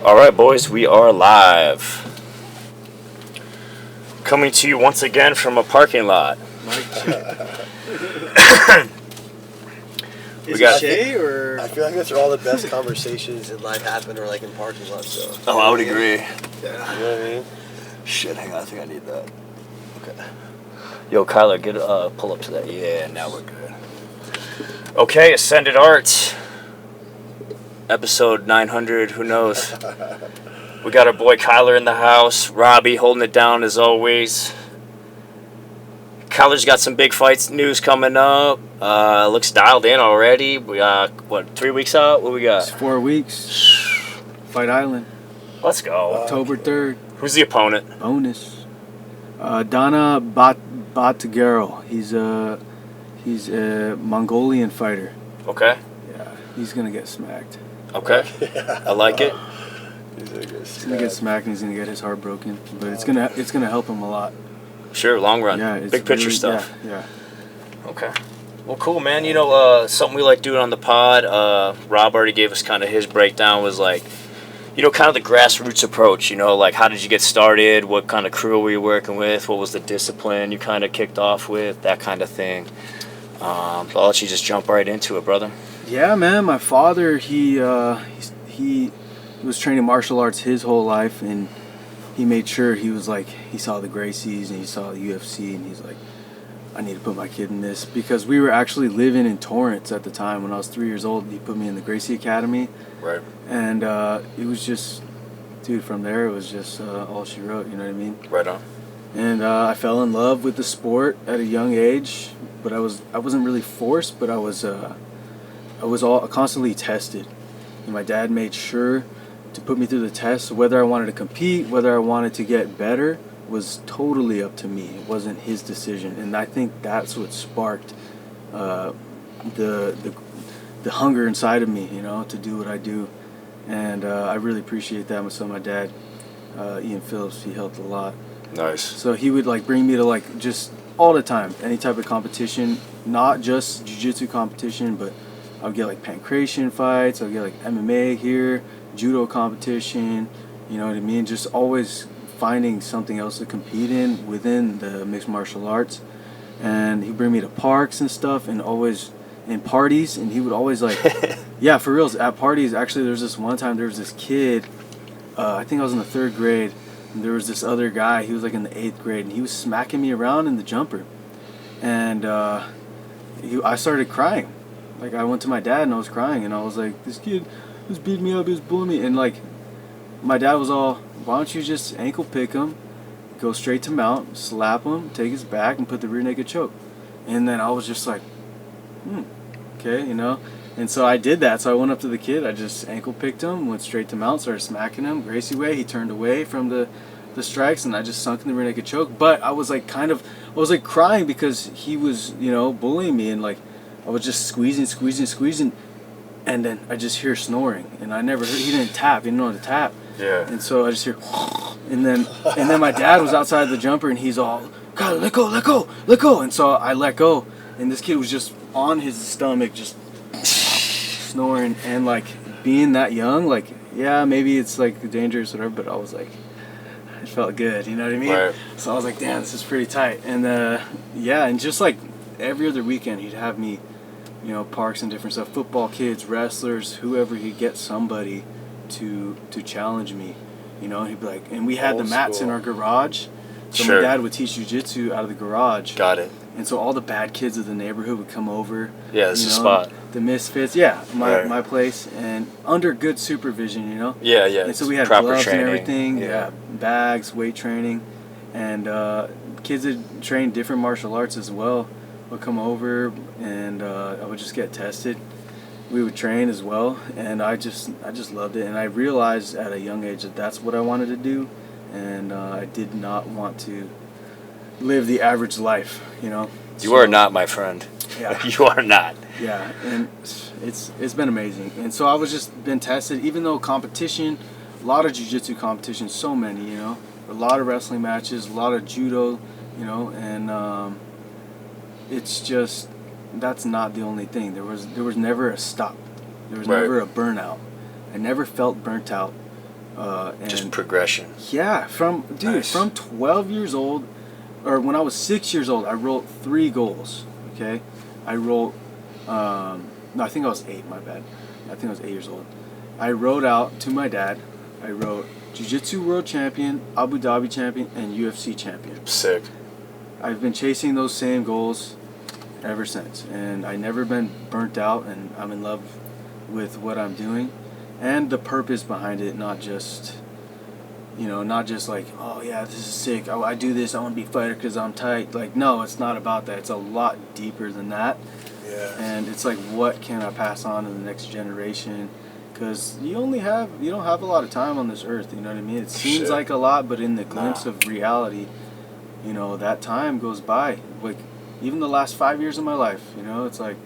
All right, boys, we are live. Coming to you once again from a parking lot. Is it Shay or? I feel like that's where all the best conversations in life happen, or like in parking lots. So. Oh, I would agree. Yeah. You know what I mean? Shit, hang on, I think I need that. Okay. Yo, Kyler, get pull up to that. Yeah, now we're good. Okay, Ascended Arts. Episode 900, who knows? We got our boy Kyler in the house. Robbie holding it down as always. Kyler's got some big fights news coming up. Looks dialed in already. We got, 3 weeks out? What we got? It's 4 weeks. Fight Island. Let's go. October 3rd. Who's the opponent? Bonus. Dana Batagero. He's a Mongolian fighter. Okay. Yeah, he's gonna get smacked. Okay. I like it. He's gonna get smacked and he's gonna get his heart broken. But it's gonna help him a lot. Sure, long run. Yeah, it's big picture really, stuff. Yeah. Okay. Well, cool, man. You know, something we like doing on the pod. Rob already gave us kind of his breakdown. Was like, you know, kind of the grassroots approach. You know, like how did you get started? What kind of crew were you working with? What was the discipline you kind of kicked off with? That kind of thing. I'll let you just jump right into it, brother. Yeah, man. My father, he was training martial arts his whole life, and he made sure he was like, he saw the Gracies and he saw the UFC, and he's like, I need to put my kid in this, because we were actually living in Torrance at the time. When I was 3 years old, he put me in the Gracie Academy. Right. And it was just, dude, from there it was just all she wrote. You know what I mean? Right on. And I fell in love with the sport at a young age, but I wasn't really forced, but I was constantly tested. And my dad made sure to put me through the tests. Whether I wanted to compete, whether I wanted to get better, was totally up to me. It wasn't his decision, and I think that's what sparked the hunger inside of me, you know, to do what I do. And I really appreciate that. So my dad, Ian Phillips, he helped a lot. Nice. So he would like bring me to like just all the time, any type of competition, not just jiu-jitsu competition, but I would get like pancration fights, I would get like MMA here, judo competition, you know what I mean? Just always finding something else to compete in within the mixed martial arts. And he'd bring me to parks and stuff, and always in parties, and he would always like, yeah, for reals, at parties. Actually, there's this one time, there was this kid, I think I was in the 3rd grade, and there was this other guy, he was like in the 8th grade, and he was smacking me around in the jumper. And I started crying. Like, I went to my dad and I was crying, and I was like, this kid was beating me up, he was bullying me. And like, my dad was all, why don't you just ankle pick him, go straight to mount, slap him, take his back, and put the rear naked choke. And then I was just like, okay, you know. And so I did that. So I went up to the kid, I just ankle picked him, went straight to mount, started smacking him, Gracie way. He turned away from the strikes, and I just sunk in the rear naked choke. But I was like crying because he was, you know, bullying me, and like I was just squeezing, and then I just hear snoring, and I never heard, he didn't tap, he didn't know how to tap. Yeah. And so I just hear, and then my dad was outside the jumper, and he's all, God, let go. And so I let go, and this kid was just on his stomach, just snoring. And like, being that young, like, yeah, maybe it's like dangerous or whatever, but I was like, it felt good, you know what I mean? Right. So I was like, damn, this is pretty tight. And yeah, and just like every other weekend, he'd have me, you know, parks and different stuff, football kids, wrestlers, whoever, he'd get somebody to challenge me, you know. He'd be like, and we had the mats in our garage, so Sure. my dad would teach jiu-jitsu out of the garage. Got it. And so all the bad kids of the neighborhood would come over. Yeah, this is a spot. The misfits, yeah, Right. my place, and under good supervision, you know. Yeah. And so we had proper gloves training. and everything, Yeah. bags, weight training, and kids that train different martial arts as well would come over, and I would just get tested. We would train as well, and I just loved it, and I realized at a young age that that's what I wanted to do, and I did not want to live the average life, you know. You are not, my friend. Yeah. You are not. Yeah, and it's been amazing. And so I was just been tested, even though competition, a lot of jiu-jitsu competition, so many, you know, a lot of wrestling matches, a lot of judo, you know, and it's just, that's not the only thing. There was never a stop. There was Right. never a burnout. I never felt burnt out. And just progression. Yeah, from 12 years old, or when I was 6 years old, I wrote 3 goals. Okay, I wrote. No, I think I was 8. My bad. I think I was 8 years old. I wrote out to my dad. I wrote Jiu-Jitsu World Champion, Abu Dhabi Champion, and UFC Champion. Sick. I've been chasing those same goals ever since, and I've never been burnt out, and I'm in love with what I'm doing and the purpose behind it, not just like, oh yeah, this is sick, I do this, I want to be a fighter because I'm tight. Like, no, it's not about that. It's a lot deeper than that. Yeah. And it's like, what can I pass on to the next generation? Because you don't have a lot of time on this earth, you know what I mean? It seems like a lot, but in the glimpse of reality, that time goes by. Like, even the last 5 years of my life, it's like,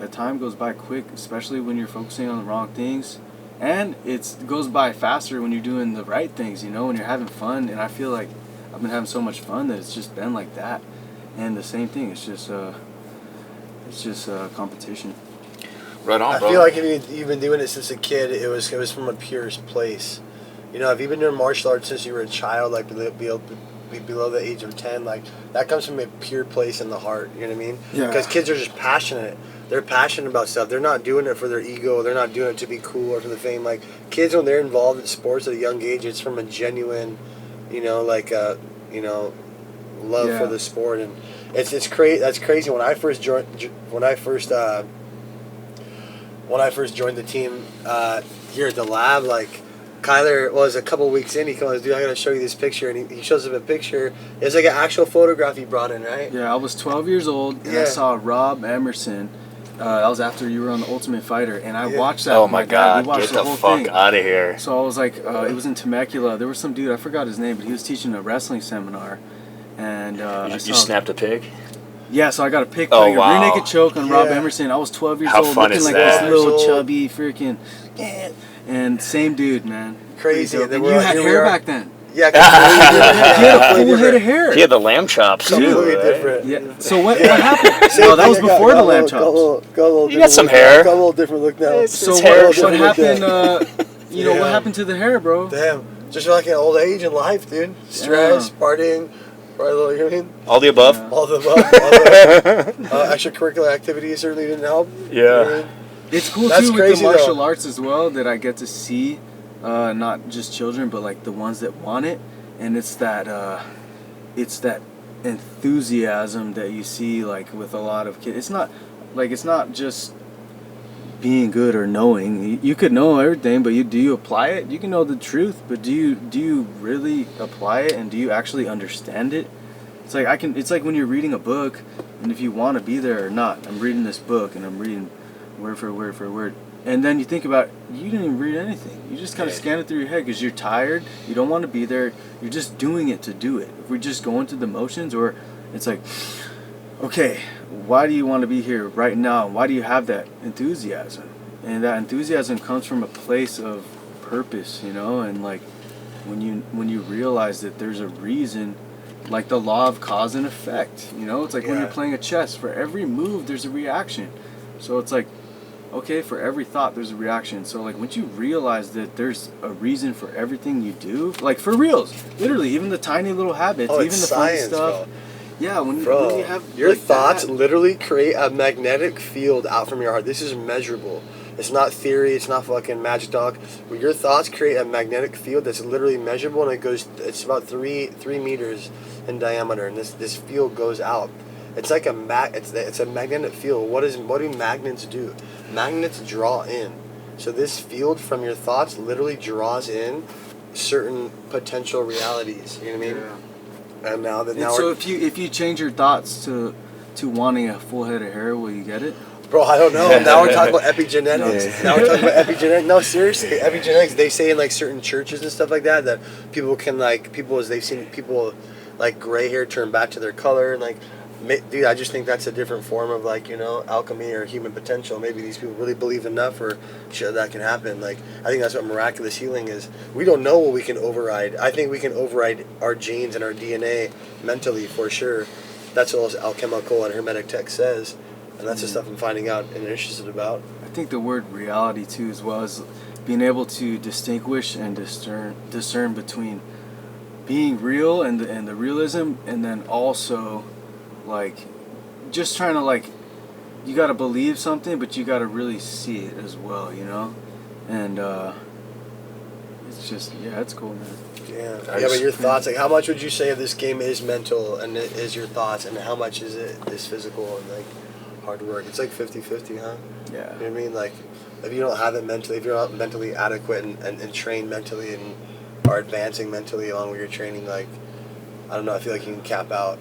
that time goes by quick, especially when you're focusing on the wrong things. And it goes by faster when you're doing the right things, when you're having fun. And I feel like I've been having so much fun that it's just been like that. And the same thing, it's just competition. Right on, bro. I feel like if you've been doing it since a kid, it was from a pure place. If you've been doing martial arts since you were a child, like below the age of 10, like that comes from a pure place in the heart. You know what I mean? Yeah. Because kids are just passionate. They're passionate about stuff. They're not doing it for their ego. They're not doing it to be cool or for the fame. Like, kids, when they're involved in sports at a young age, it's from a genuine, love for the sport. And it's crazy. That's crazy. When I first joined the team here at the lab, like, Kyler was a couple weeks in. He goes, dude, I gotta show you this picture, and he shows up a picture. It's like an actual photograph he brought in, right? Yeah, I was 12 years old, and I saw Rob Emerson. That was after you were on The Ultimate Fighter, and I watched that. Oh my God, get the fuck out of here. So I was like, it was in Temecula. There was some dude, I forgot his name, but he was teaching a wrestling seminar. And you snapped a pic? Yeah, so I got a pic playing a rear naked choke on Rob Emerson. I was 12 years old, fun looking is like that? this little chubby freaking, and same dude, man. Crazy. And you had hair back then. Yeah, he had a full head of hair. He had the lamb chops too. Completely Right? different. Yeah. So what happened? No, that was before the lamb chops. You got some hair. Got a little different look now. So It's what happened? What happened to the hair, bro? Damn, just like an old age in life, dude. Stress, partying, probably, you know what I mean? All the above? All the above. Extracurricular activities certainly didn't help. Yeah. You know what I mean? It's cool That's too with crazy, the martial though. arts as well that I get to see, not just children, but like the ones that want it, and it's that enthusiasm that you see like with a lot of kids. It's not just being good or knowing. You could know everything, but do you apply it? You can know the truth, but do you really apply it, and do you actually understand it? It's like when you're reading a book, and if you want to be there or not, I'm reading this book and I'm reading word for word for word, and then you think about, you didn't even read anything. You just kind of scan it through your head because you're tired. You don't want to be there. You're just doing it to do it. If we're just going through the motions, or it's like, okay, why do you want to be here right now? Why do you have that enthusiasm? And that enthusiasm comes from a place of purpose, and like when you realize that there's a reason, like the law of cause and effect, it's like when you're playing a chess, for every move there's a reaction. So it's like, okay, for every thought there's a reaction. So like once you realize that there's a reason for everything you do, like for reals, literally, even the tiny little habits, even the funny stuff. Bro. Yeah, when you have your like thoughts that, literally create a magnetic field out from your heart. This is measurable. It's not theory. It's not fucking magic talk. But your thoughts create a magnetic field that's literally measurable, and it's about 3 meters in diameter, and this field goes out. It's like it's a magnetic field. What do magnets do? Magnets draw in. So this field from your thoughts literally draws in certain potential realities. You know what I mean? Yeah. And so if you change your thoughts to wanting a full head of hair, will you get it? Bro, I don't know. Now we're talking about epigenetics. No, seriously, epigenetics. They say in like certain churches and stuff like that people can they've seen people like gray hair turn back to their color, and like, dude, I just think that's a different form of alchemy or human potential. Maybe these people really believe enough for shit that can happen. Like, I think that's what miraculous healing is. We don't know what we can override. I think we can override our genes and our DNA mentally for sure. That's what alchemical and hermetic text says. And that's the stuff I'm finding out and interested about. I think the word reality too, as well, is being able to distinguish and discern between being real and the realism, and then also like just trying to like, you got to believe something, but you got to really see it as well, you know? And it's just, yeah, it's cool, man. Yeah, but your thoughts, like, how much would you say of this game is mental and it is your thoughts, and how much is physical and like hard work? It's like 50-50, huh? Yeah. You know what I mean? Like, if you don't have it mentally, if you're not mentally adequate and trained mentally and are advancing mentally along with your training, like, I don't know, I feel like you can cap out.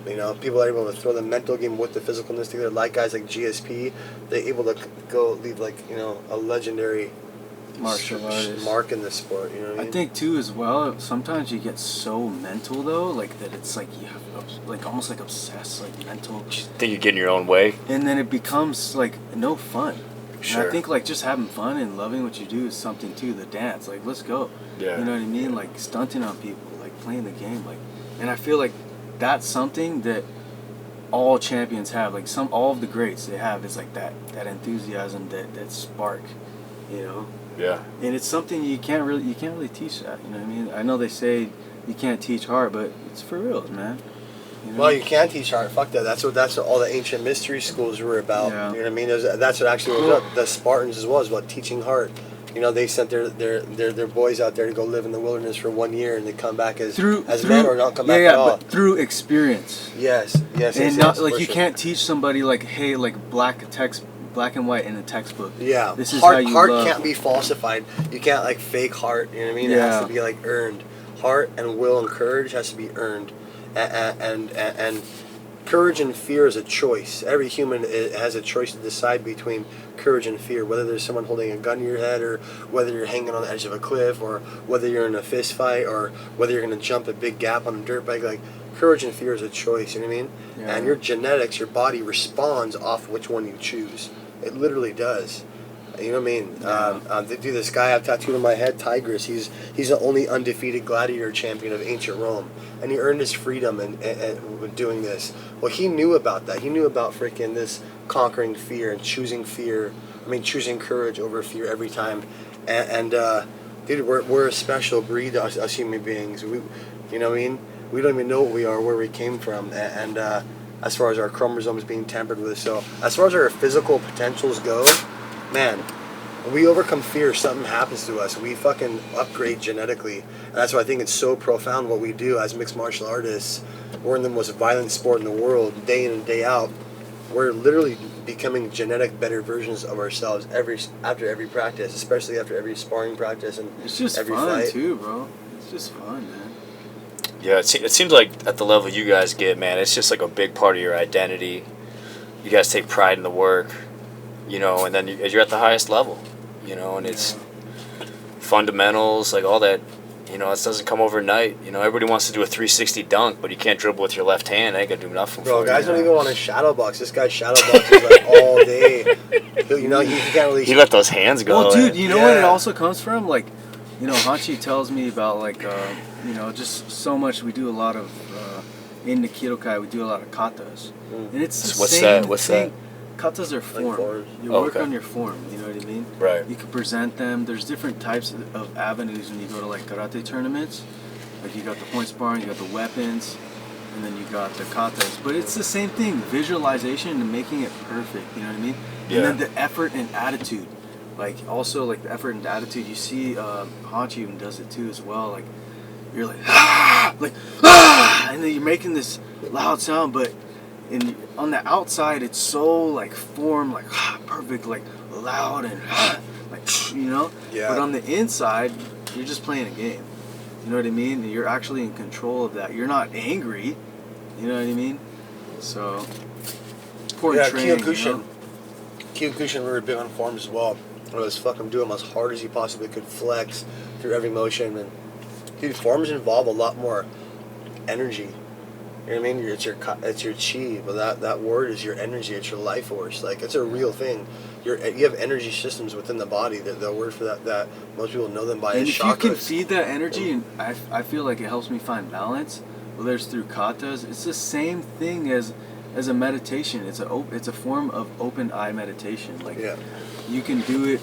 You know, people are able to throw the mental game with the physicalness together. Like guys like GSP, they're able to go leave like, you know, a legendary martial artist mark in the sport. You know what I mean? I think too as well, sometimes you get so mental though, like that it's like you have like almost like obsessed, like mental. You think you're getting your own way? And then it becomes like no fun. Sure. And I think like just having fun and loving what you do is something too. The dance, like let's go. Yeah. You know what I mean? Like stunting on people, like playing the game, like. And I feel like that's something that all champions have. Like all of the greats they have is like that enthusiasm, that spark, you know. Yeah. And it's something you can't really teach that. You know what I mean? I know they say you can't teach heart, but it's for real, man. You know? Well, you can teach heart. Fuck that. That's what all the ancient mystery schools were about. Yeah. You know what I mean? That's what actually was about. The Spartans as well, is about teaching heart. You know, they sent their boys out there to go live in the wilderness for 1 year, and they come back as men or not come back at all. But through experience. Yes. And not like you can't teach somebody like, hey, like black and white in a textbook. Yeah. This is how you heart love. can't be falsified. You can't like fake heart. You know what I mean? Yeah. It has to be like earned. Heart and will and courage has to be earned, and courage and fear is a choice. Every human has a choice to decide between courage and fear, whether there's someone holding a gun to your head, or whether you're hanging on the edge of a cliff, or whether you're in a fist fight, or whether you're going to jump a big gap on a dirt bike. Like, courage and fear is a choice, you know what I mean? Yeah. And your genetics, your body responds off which one you choose. It literally does. You know what I mean? Dude, this guy I have tattooed on my head, Tigris, he's the only undefeated gladiator champion of ancient Rome. And he earned his freedom in doing this. Well, he knew about that. He knew about freaking this conquering fear and choosing courage over fear every time. And dude, we're a special breed, us human beings. You know what I mean? We don't even know what we are, where we came from. And as far as our chromosomes being tampered with. So as far as our physical potentials go, man, when we overcome fear, something happens to us. We fucking upgrade genetically. And that's why I think it's so profound what we do as mixed martial artists. We're in the most violent sport in the world, day in and day out. We're literally becoming genetic better versions of ourselves after every practice, especially after every sparring practice and it's just every fun fight. too, bro. It's just fun, man. Yeah, it seems like at the level you guys get, man, it's just like a big part of your identity. You guys take pride in the work, you know, and then you're at the highest level, you know, and it's fundamentals, like all that, you know, it doesn't come overnight. You know, everybody wants to do a 360 dunk, but you can't dribble with your left hand. That ain't gonna do nothing Bro, for guys you. don't even want to shadow box. This guy shadow boxes like all day. You know, he can't really. He let those hands go. Well, dude, you know what it also comes from? Like, you know, Hachi tells me about like, you know, just so much. We do a lot of in the Kidokai. We do a lot of katas, and it's the What's same that? What's thing. that? Katas are form. forms. You work on your form. You know what I mean? Right. You can present them. There's different types of avenues when you go to like karate tournaments. Like you got the point sparring, you got the weapons, and then you got the katas. But it's the same thing. Visualization and making it perfect. You know what I mean? Yeah. And then the effort and attitude. Like also like the effort and attitude. You see, Hachi even does it too as well. Like you're like and then you're making this loud sound, but on the outside it's so like form, like perfect, like loud and like, you know. Yeah. But on the inside, you're just playing a game. You know what I mean? You're actually in control of that. You're not angry. You know what I mean? So important training. Kyokushin. Kyokushin, we were big on forms as well. I was fucking doing them as hard as you possibly could, flex through every motion. And dude, forms involve a lot more energy. You know what I mean? It's your chi, but that word is your energy. It's your life force. Like, it's a real thing. You have energy systems within the body. The word for that most people know them by And is if chakras. you can feed that energy, and I feel like it helps me find balance, whether it's through katas, it's the same thing as a meditation. It's a form of open eye meditation. Like you can do it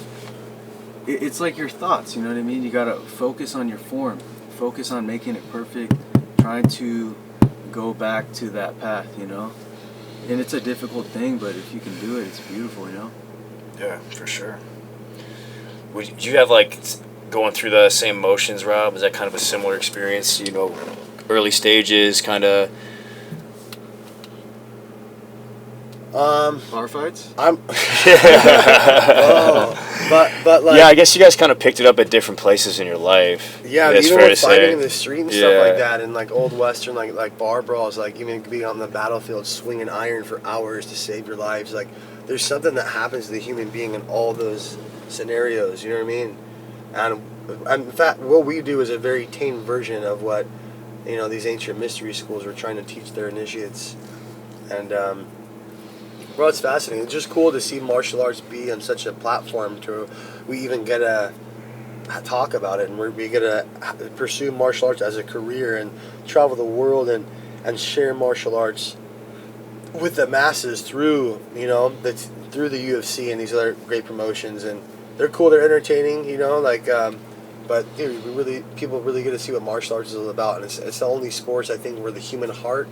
it's like your thoughts, you know what I mean? You gotta focus on your form, focus on making it perfect, trying to go back to that path, you know? And it's a difficult thing, but if you can do it, it's beautiful, you know? Yeah, for sure. Would you have like going through the same motions, Rob? Is that kind of a similar experience? You know, early stages, kind of. Bar fights? I'm. but like. Yeah, I guess you guys kind of picked it up at different places in your life. Yeah, it's even fair with to fighting say. in the street and stuff like that, and like old western like bar brawls, like even being on the battlefield swinging iron for hours to save your lives. Like, there's something that happens to the human being in all those scenarios. You know what I mean? And in fact, what we do is a very tame version of what these ancient mystery schools were trying to teach their initiates. And well, it's fascinating. It's just cool to see martial arts be on such a platform to we even get to talk about it, and we get to pursue martial arts as a career and travel the world and share martial arts with the masses through through the UFC and these other great promotions. And they're cool, they're entertaining, but dude, people really get to see what martial arts is all about. And it's the only sports, I think, where the human heart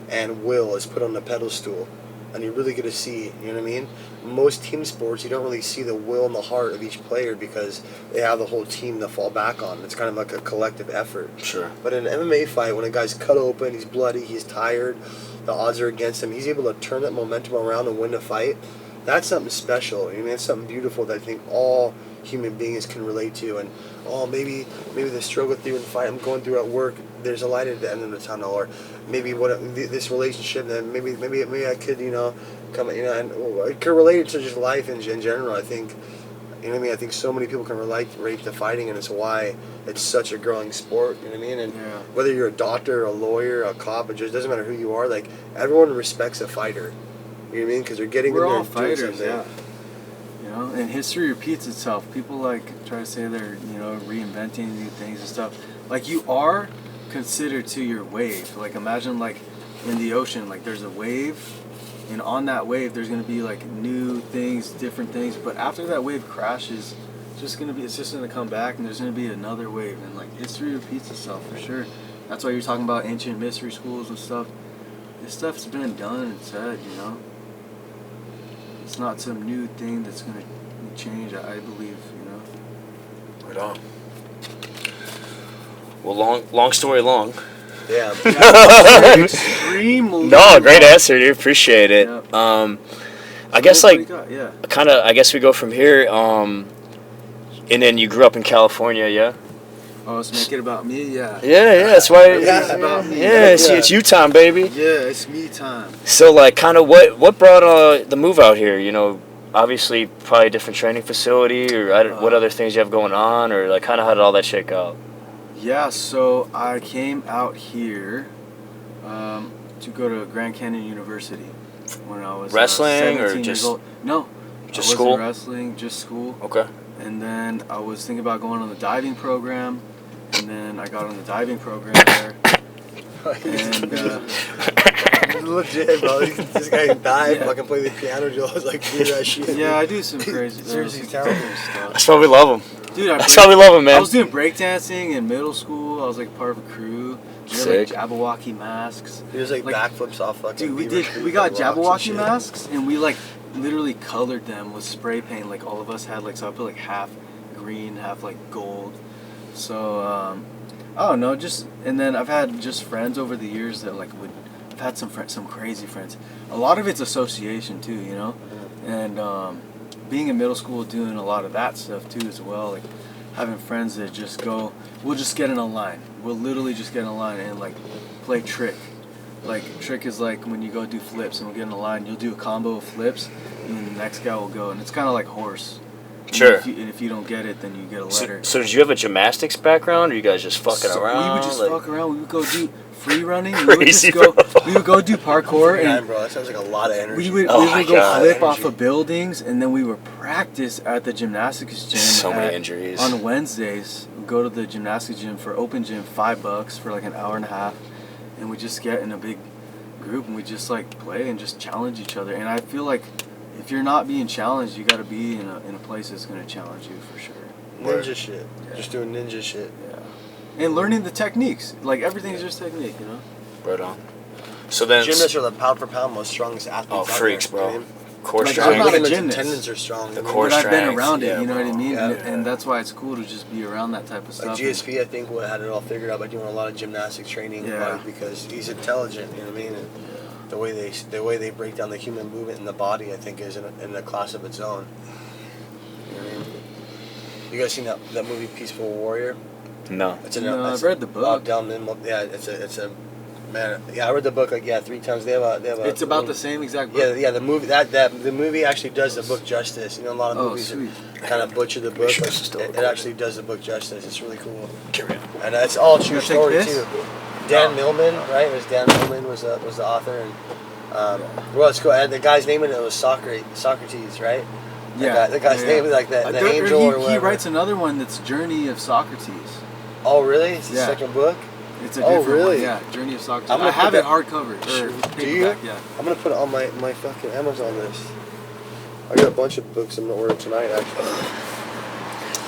and will is put on a pedestal. And you really get to see, you know what I mean? Most team sports, you don't really see the will and the heart of each player because they have the whole team to fall back on. It's kind of like a collective effort. Sure. But in an MMA fight, when a guy's cut open, he's bloody, he's tired, the odds are against him, he's able to turn that momentum around and win the fight. That's something special. I mean, it's something beautiful that I think all human beings can relate to. And maybe the struggle through in the fight I'm going through at work, there's a light at the end of the tunnel, or maybe this relationship, and maybe I could come and I could relate it to just life in general. I think I think so many people can relate to fighting, and it's why it's such a growing sport. You know what I mean? And whether you're a doctor, a lawyer, a cop, it just doesn't matter who you are. Like, everyone respects a fighter. You know what I mean? Because they're getting We're in there all and doing fighters, something. yeah. And history repeats itself. People try to say they're reinventing new things and stuff. Like, you are considered to your wave. Like, imagine like in the ocean, like there's a wave, and on that wave there's gonna be like new things, different things. But after that wave crashes, it's just gonna come back, and there's gonna be another wave. And like, history repeats itself for sure. That's why you're talking about ancient mystery schools and stuff. This stuff's been done and said, It's not some new thing that's going to change, I believe, Right on. Well, long story long. Yeah. Extremely. No, great answer, dude. Appreciate it. Yep. I guess I guess we go from here. And then you grew up in California, yeah? Oh, let's make it about me, yeah. Yeah, that's why. It's about me. Yeah, it's you time, baby. Yeah, it's me time. So, like, kind of what brought the move out here? Obviously, probably a different training facility, or what other things you have going on, or like, kind of how did all that shake out? Yeah, so I came out here to go to Grand Canyon University when I was wrestling or 17 years just old. No, just I school? wasn't wrestling, just school. Okay. And then I was thinking about going on the diving program, and then I got on the diving program there. And legit, bro. This guy can dive, fucking play the piano, Joe. I was like, do that shit. yeah, I do some crazy, Seriously some talented stuff. That's why we love him. Dude, That's why we love him, man. I was doing breakdancing in middle school. I was like part of a crew. We had like Sick. Jabberwocky masks. He was like backflips off fucking. Dude, we got Jabberwocky masks, and we like literally colored them with spray paint. Like, all of us had so I put like half green, half like gold. So I don't know, and then I've had just friends over the years that I've had some crazy friends. A lot of it's association too, and being in middle school, doing a lot of that stuff too as well. Like, having friends that we'll just get in a line. We'll literally just get in a line and like play trick. Like, trick is like when you go do flips, and we'll get in a line. You'll do a combo of flips, and then the next guy will go, and it's kind of like horse. Sure. And if you don't get it, then you get a letter. So did you have a gymnastics background, or you guys just fucking around? We would just fuck around. We would go do free running. Crazy, we would go do parkour. Man, And bro, that sounds like a lot of energy. we would my go God. flip off of buildings, and then we would practice at the gymnastics gym. So many injuries. On Wednesdays, we'd go to the gymnastics gym for open gym, $5 for like an hour and a half, and we just get in a big group, and we just like play and just challenge each other. And I feel like if you're not being challenged, you got to be in a place that's going to challenge you for sure. Ninja shit. Yeah. Just doing ninja shit. Yeah. And learning the techniques. Like, everything's just technique, you know? Right on. So then, Gymnasts are the pound for pound most strongest athletes. oh, out freaks, there, you know bro. what I mean? Core Like, strength. I'm not a Ligaments and gymnast. tendons are strong. The you know? core But I've been strength, around it, yeah, you know what I bro. mean? Yeah. And that's why it's cool to just be around that type of stuff. Like GSP, I think, had it all figured out by doing a lot of gymnastics training, Yeah. like, because he's intelligent. You know what I mean? And the way they break down the human movement in the body, I think, is in a class of its own. You know what I mean? You guys seen that movie Peaceful Warrior? No. No, I've read the book. Yeah, it's a man. Yeah, I read the book 3 times. They have a. It's about the same exact book. Yeah. The movie the movie actually does the book justice. You know, a lot of movies kind of butcher the book. sure But it's still it recording. actually does the book justice. It's really cool. Carry on. And it's all true You take story this? too. Dan Millman, right? It was Dan Millman was the author, and well, it's cool. And the guy's name in it was Socrates, right? The guy's name is like the angel or whatever. He writes another one that's Journey of Socrates. Oh, really? It's the Yeah. second book. It's a different really? one. Yeah, Journey of Socrates. I'm gonna I have put it that- hardcover. Do you? Paperback, yeah. I'm gonna put it on my fucking Amazon list. I got a bunch of books I'm gonna order tonight. Actually,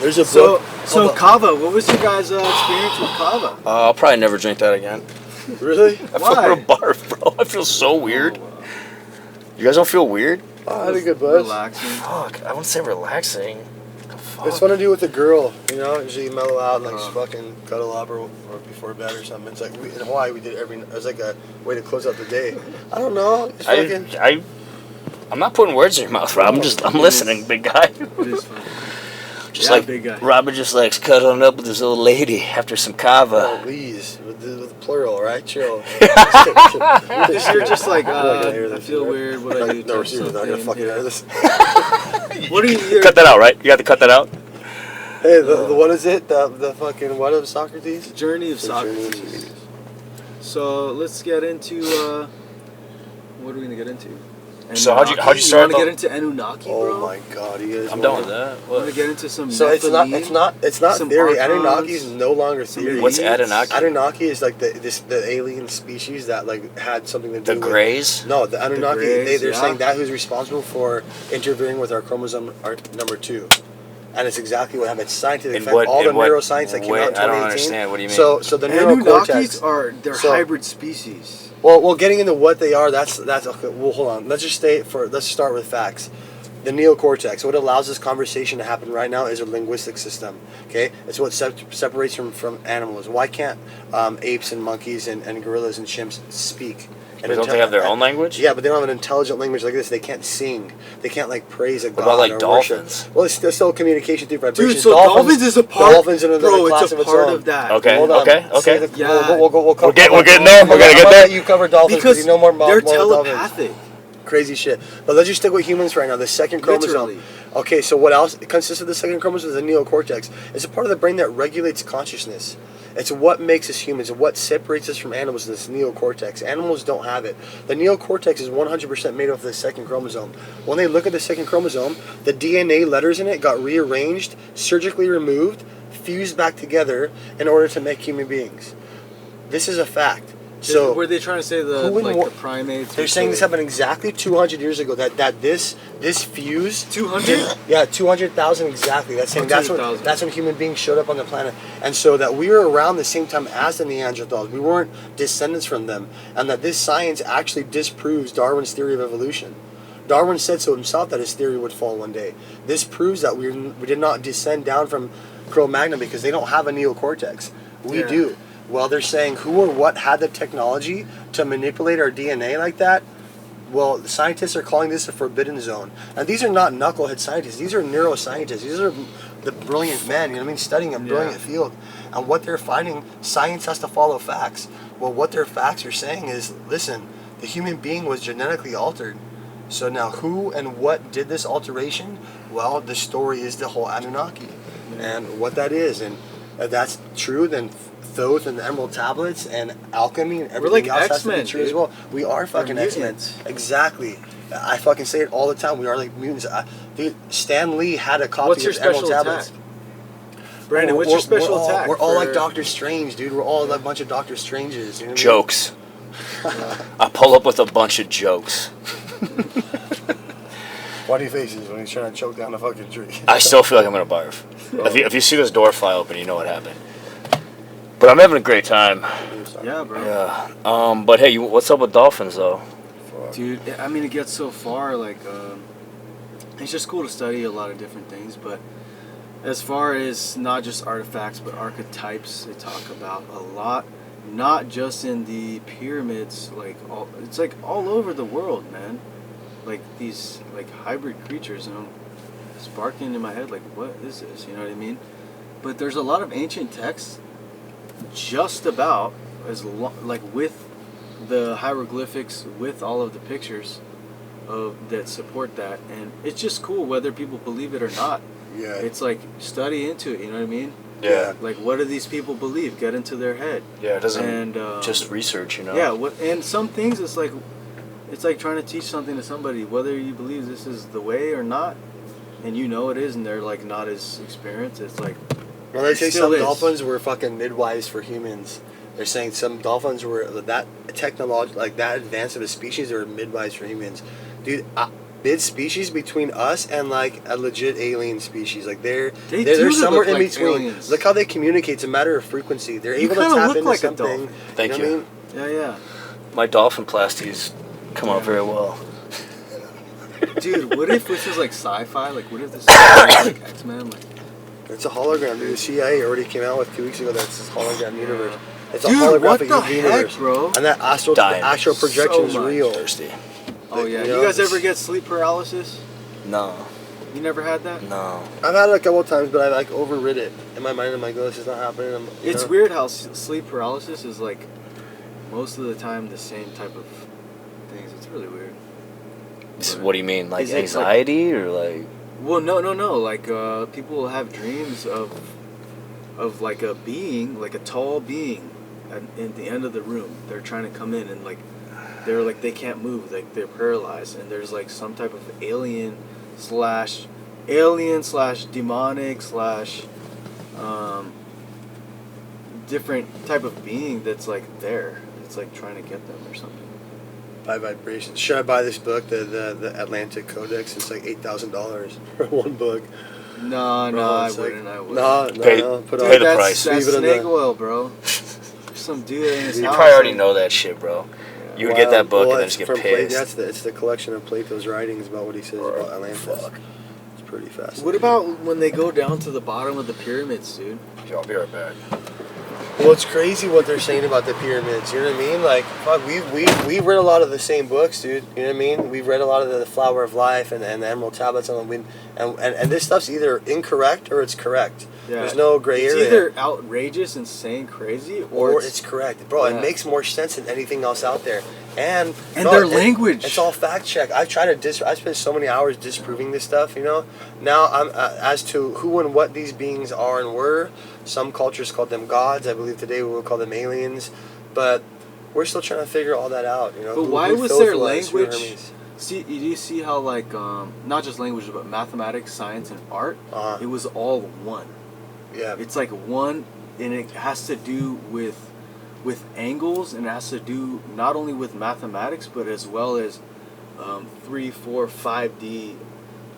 there's a book. So kava. What was your guys' experience with kava? I'll probably never drink that again. Really? I feel like a barf, bro. I feel so weird. You guys don't feel weird? Oh, I had a good buzz. Relaxing. Fuck, I wouldn't say relaxing. The fuck? It's fun to do with a girl, you know. Usually you mellow out and like fucking cuddle up or before bed or something. It's like in Hawaii we did it was like a way to close out the day. I don't know. It's fucking. I'm not putting words in your mouth, Rob. I'm listening, big guy. It is fun. Just Yeah, like big guy. Robert just likes cuddling up with his old lady after some kava. Oh, please, with the plural, right? Chill. You're just like, I'm not gonna hear I this, feel right? weird. What I do? No, seriously, not gonna fucking hear this. What do you? Cut that out, right? You got to cut that out. Hey, the what is it? The fucking what of Socrates? Journey of Socrates. So let's get into what are we gonna get into? So how'd you start? You wanna get into Anunnaki, bro? Oh my god, he is. I'm done with that. I want to get into some. So it's not some theory. archons, Anunnaki is no longer theory. What's Anunnaki? Anunnaki is like the alien species that like had something to do The with Greys? No, the Anunnaki. Greys, They're yeah. saying that who's responsible for interfering with our chromosome number 2. And it's exactly what happened. It's scientific fact. All the neuroscience that came out in 2018. I don't understand. What do you mean? So the neurocortex. Anunnakis they're hybrid species. Well, getting into what they are, that's okay. Well, hold on. Let's start with facts. The neocortex, what allows this conversation to happen right now is a linguistic system. Okay, it's what separates from animals. Why can't apes and monkeys and gorillas and chimps speak? But don't they have their own language? Yeah, but they don't have an intelligent language like this. They can't sing. They can't like praise a god. What about like or dolphins? Worship. Well, it's still communication through vibrations. Dude, so dolphins is a part. Dolphins in another Bro, class it's a of its part own. of that. Okay. Hold on. Okay. Yeah. We'll We're getting there. We're gonna get I'm gonna there. let you cover dolphins Because you know more about they're dolphins. telepathic. Crazy shit. But let's just stick with humans right now. The second chromosome. Literally. Okay, so what else consists of the second chromosome? The neocortex. It's a part of the brain that regulates consciousness. It's what makes us humans. What separates us from animals is this neocortex. Animals don't have it. The neocortex is 100% made up of the second chromosome. When they look at the second chromosome, the DNA letters in it got rearranged, surgically removed, fused back together in order to make human beings. This is a fact. So were they trying to say the primates? they're saying this happened exactly 200 years ago. That this fuse 200? Yeah, 200,000 exactly. That's saying that's when human beings showed up on the planet, and so that we were around the same time as the Neanderthals. We weren't descendants from them, and that this science actually disproves Darwin's theory of evolution. Darwin said so himself that his theory would fall one day. This proves that we did not descend down from Cro-Magnon because they don't have a neocortex. We do. Well, they're saying who or what had the technology to manipulate our DNA like that? Well, the scientists are calling this a forbidden zone. And these are not knucklehead scientists. These are neuroscientists. These are the brilliant men, you know what I mean, studying a brilliant field. And what they're finding, science has to follow facts. Well, what their facts are saying is, listen, the human being was genetically altered. So now who and what did this alteration? Well, the story is the whole Anunnaki. And what that is. And if that's true, then Thoth and the Emerald Tablets and alchemy and everything else has to be true as well. We are fucking X-Men. Exactly. I fucking say it all the time. We are like mutants. Dude, Stan Lee had a copy of the Emerald Tablets. Brandon, what's your special attack? We're all like Doctor Strange, dude. We're all like a bunch of Doctor Stranges. You know what jokes. I pull up with a bunch of jokes. Funny faces when he's trying to choke down a fucking tree. I still feel like I'm gonna barf. If you see this door fly open, you know what happened. But I'm having a great time. Yeah, bro. Yeah. But hey, what's up with dolphins though? Dude, I mean, it gets so far. Like, it's just cool to study a lot of different things. But as far as not just artifacts, but archetypes, they talk about a lot. Not just in the pyramids. It's like all over the world, man. Like these like hybrid creatures, and I'm sparking in my head. Like, what is this? You know what I mean? But there's a lot of ancient texts. Just about like with the hieroglyphics, with all of the pictures that support that, and it's just cool whether people believe it or not. Yeah. It's like study into it. You know what I mean? Yeah. Like, what do these people believe? Get into their head. Yeah, it doesn't and, just research, you know. Yeah. And some things it's like trying to teach something to somebody, whether you believe this is the way or not, and you know it is, and they're like not as experienced. It's like. Well, they say Still some is. dolphins were fucking midwives for humans. They're saying some dolphins were that technology, like that advanced of a species, they were midwives for humans. Dude, mid-species between us and like a legit alien species. Like they're somewhere in between. Aliens. Look how they communicate. It's a matter of frequency. They're able to kinda tap look into like a something. dolphin. Thank you. Know you. what I mean? Yeah. My dolphin plasties come out very well. Dude, what if this is like sci-fi? Like, what if this is like X-Men? Like, It's a hologram, dude. The CIA already came out with 2 weeks ago. That's this hologram universe. It's a dude, holographic what the universe, heck, bro? And that astral projection So is much. real. Thirsty. Oh yeah. You You know, guys it's- ever get sleep paralysis? No. You never had that? No. I've had it a couple of times, but I like overrid it in my mind. I'm like, oh, this is not happening. It's weird how sleep paralysis is like most of the time the same type of things. It's really weird. What do you mean? Like Is it like- anxiety or like? Well, no. Like people will have dreams of like a being, like a tall being, at the end of the room. They're trying to come in and like they're like they can't move, like they're paralyzed, and there's like some type of alien slash demonic slash different type of being that's like there. It's like trying to get them or something. By vibration. Should I buy this book, the Atlantic Codex? It's like $8,000 for one book. No, I it's like- wouldn't. No. Put Pay the that's, price. That's Leave it in snake the- oil, bro. Some dude in his You house. probably already know that shit, bro. You would get that book and then it's just get from Plato. pissed. It's the collection of Plato's writings about what he says about Atlantis. Fuck. It's pretty fascinating. What about when they go down to the bottom of the pyramids, dude? Yeah, I'll be right back. Well, it's crazy what they're saying about the pyramids. You know what I mean? Like, fuck, we've read a lot of the same books, dude. You know what I mean? We've read a lot of the Flower of Life and the Emerald Tablets on the Wind, and this stuff's either incorrect or it's correct. Yeah. There's no gray It's area. either outrageous, insane, crazy, Or it's correct, bro. Yeah. It makes more sense than anything else out there, and bro, their language. It's all fact check. I've tried to I spent so many hours disproving this stuff. You know, now I'm as to who and what these beings are and were. Some cultures called them gods. I believe today we will call them aliens, but we're still trying to figure all that out. You know, But why who was Thoth their who language? Hermes. See, do you see how like not just language but mathematics, science, and art? Uh-huh. It was all one. Yeah, It's like one, and it has to do with angles, and it has to do not only with mathematics but as well as 3, 4, 5D.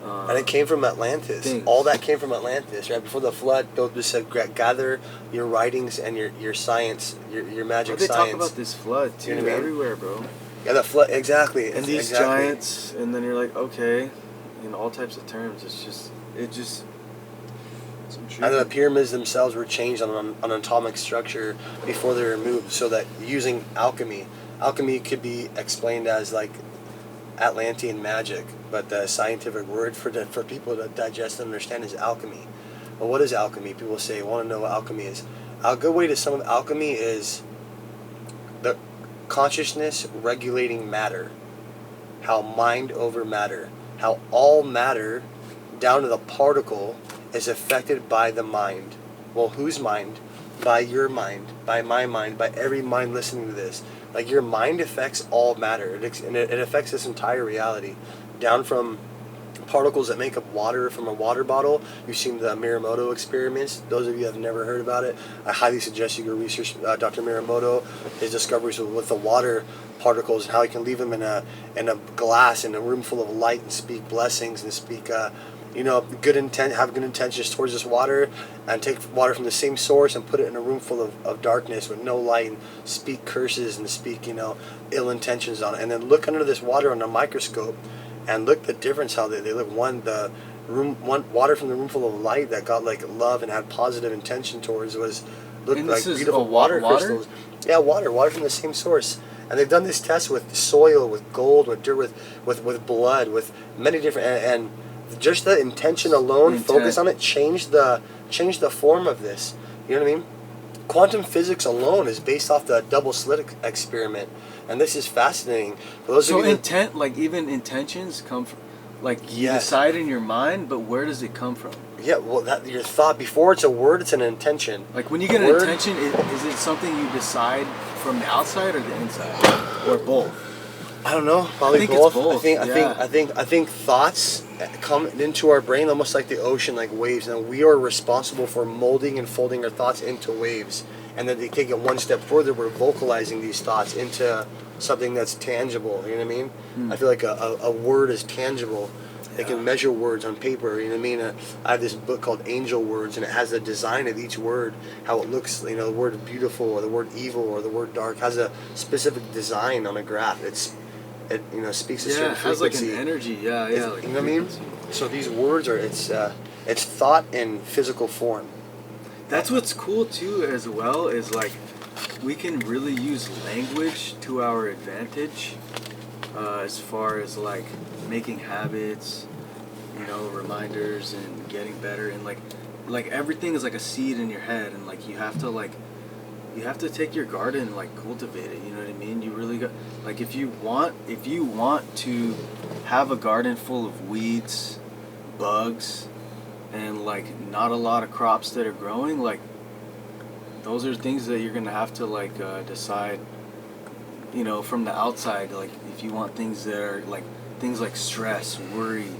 and it came from Atlantis. Things. All that came from Atlantis, right before the flood. Thoth just said, gather your writings and your science, your magic They science. talk about this flood too, You know what I mean? everywhere, bro. Yeah, the flood, exactly. And these exactly. giants, and then you're like, okay, in all types of terms. It's just. And the pyramids themselves were changed on an atomic structure before they were moved, so that using alchemy could be explained as like Atlantean magic, but the scientific word for people to digest and understand is alchemy. Well, what is alchemy? People want to know what alchemy is. A good way to sum up alchemy is the consciousness regulating matter, how mind over matter, how all matter down to the particle is affected by the mind. Well, whose mind? By your mind, by my mind, by every mind listening to this. Like, your mind affects all matter, and it affects this entire reality, down from particles that make up water from a water bottle. You've seen the Miramoto experiments. Those of you that have never heard about it, I highly suggest you go research Dr. Miramoto, his discoveries with the water particles and how he can leave them in a glass in a room full of light and speak blessings and speak have good intentions towards this water, and take water from the same source and put it in a room full of darkness with no light and speak curses and speak ill intentions on it, and then look under this water under a microscope and look the difference how they look. One water from the room full of light that got like love and had positive intention towards looked like beautiful water crystals. Yeah, water from the same source. And they've done this test with soil, with gold, with dirt, with blood, with many different and just the intention alone, focus on it, change the form of this. You know what I mean? Quantum physics alone is based off the double slit experiment, and this is fascinating. For those of you even intentions come from, you decide in your mind, but where does it come from? Yeah, well, your thought before it's a word, it's an intention. Like when you get an intention, is it something you decide from the outside or the inside, or both? I don't know. Probably I think both. It's both. I think thoughts come into our brain almost like the ocean, like waves, and we are responsible for molding and folding our thoughts into waves. And then they take it one step further. We're vocalizing these thoughts into something that's tangible. You know what I mean? I feel like a word is tangible. They can measure words on paper. You know what I mean? I have this book called Angel Words, and it has the design of each word, how it looks. The word beautiful or the word evil or the word dark has a specific design on a graph. It speaks a certain frequency. It has like an energy. You know what I mean? So these words are it's thought in physical form. That's what's cool too, as well, is like we can really use language to our advantage, as far as like making habits, reminders and getting better, and like everything is like a seed in your head, and like you have to take your garden and like cultivate it. You know what I mean? You really got, like, if you want to have a garden full of weeds, bugs, and like not a lot of crops that are growing, like those are things that you're gonna have to like decide, from the outside. Like if you want things that are like things like stress, worry,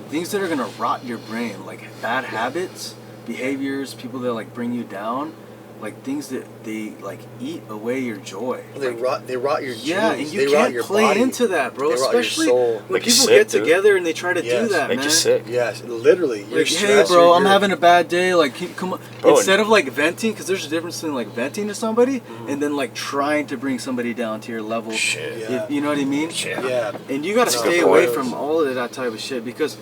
things that are gonna rot your brain, like bad habits, behaviors, people that like bring you down, like things that they like eat away your joy. Well, they rot your genes. Yeah, and you can't play into that, bro. Especially when people get together and they try to do that, man. Make you sick. Yes, literally. Like, hey, bro, I'm having a bad day. Like, come on. Bro, instead of like venting, because there's a difference between like venting to somebody and then like trying to bring somebody down to your level. Shit. Yeah. You know what I mean? Yeah. And you got to stay away from all of that type of shit, because